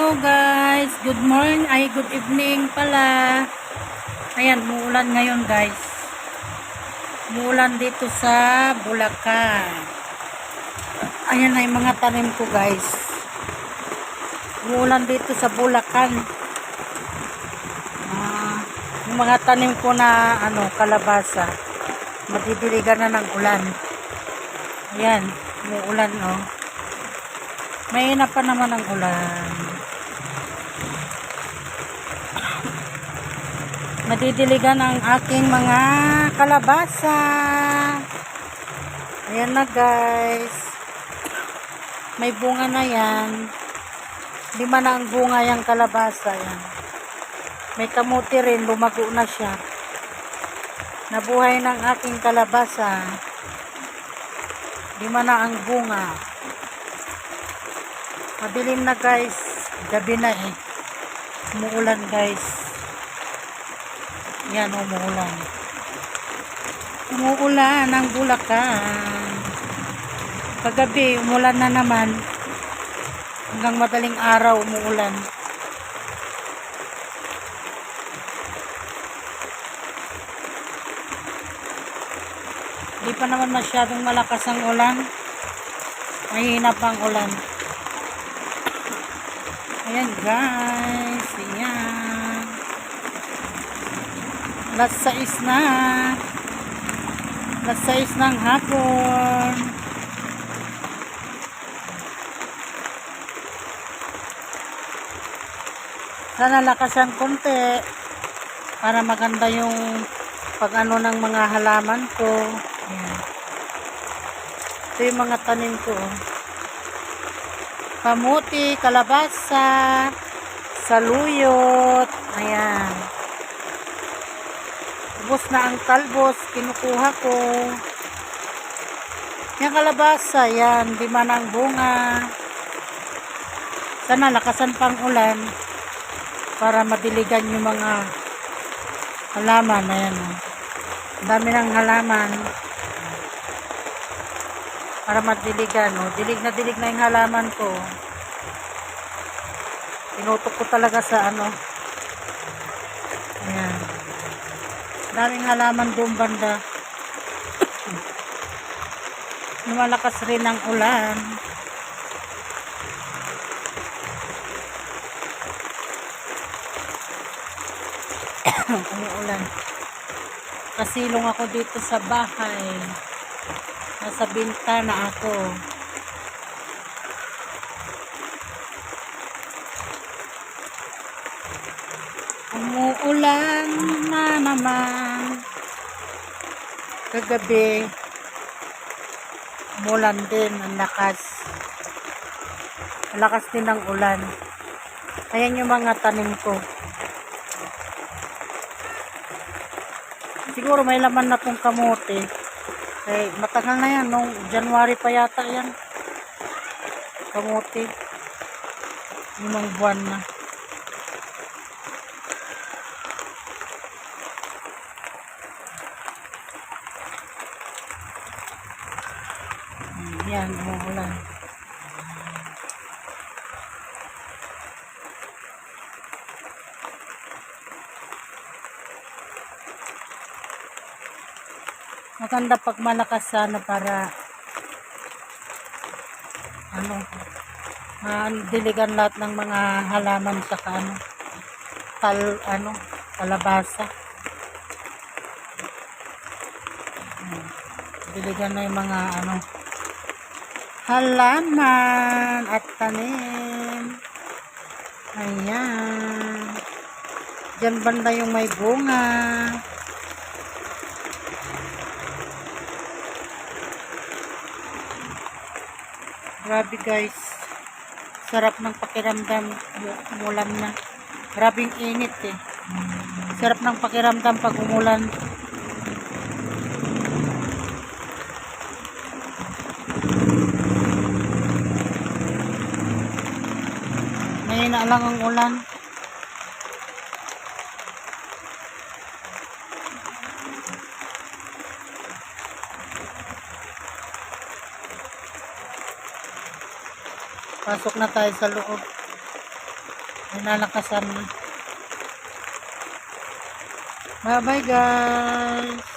Hello guys, good morning, good evening pala. Ayan, muulan ngayon guys. Muulan dito sa Bulacan. Ayan na yung mga tanim ko guys. Muulan dito sa Bulacan. Yung mga tanim ko na kalabasa. Madidiligan na ng ulan. Ayan, muulan oh. Mahina pa naman ang ulan. Nadidiligan ang aking mga kalabasa. Ayan na guys. May bunga na yan. 5 na ang bunga yung kalabasa. Yan. May kamuti rin. Lumago na siya. Nabuhay ng aking kalabasa. 5 na ang bunga. Madilim na guys. Gabi na eh. Umuulan guys. Yan, umuulan. Umuulan ang Bulacan. Kagabi, umulan na naman. Hanggang madaling araw, umuulan. Hindi pa naman masyadong malakas ang ulan. Mahina pa ang ulan. Ayan guys. Ayan. Alas 6 na. Alas 6 ng hapon. Sana lakasan konti para maganda yung pag-ano ng mga halaman ko. Ayan. Ito yung mga tanim ko. Kamuti, kalabasa, saluyot. Ayan. Ubos na ang talbos, kinukuha ko. Yung kalabasa, yan, 5 na ang bunga. Sana lakasan pang ulan para madiligan yung mga halaman. Ayan, ang dami ng halaman para madiligan. Dilig na yung halaman ko. Tinutok ko talaga sa ayan, daming halaman doon banda. Lumalakas rin ang ulan. Umuulan. Kasilong ako dito sa bahay. Nasa bintana ako. Umuulan na naman. Kagabi umulan din, ang lakas. Ang lakas din ng ulan. Ayan yung mga tanim ko. Siguro may laman na tong kamote. Matagal na yan, nung January pa yata yan. Kamote. 5 buwan na. Yan, umuulan. Maganda pag malakas sana para diligan lahat ng mga halaman sa kalabasa. Diligan na yung mga halaman at tanim. Ayan. Diyan banda yung may bunga. Grabe guys. Sarap ng pakiramdam. Umulan na. Grabing init eh. Sarap ng pakiramdam pag umulan. Mahina lang ang ulan. Pasok na tayo sa loob. Nalakasan na. Bye bye guys.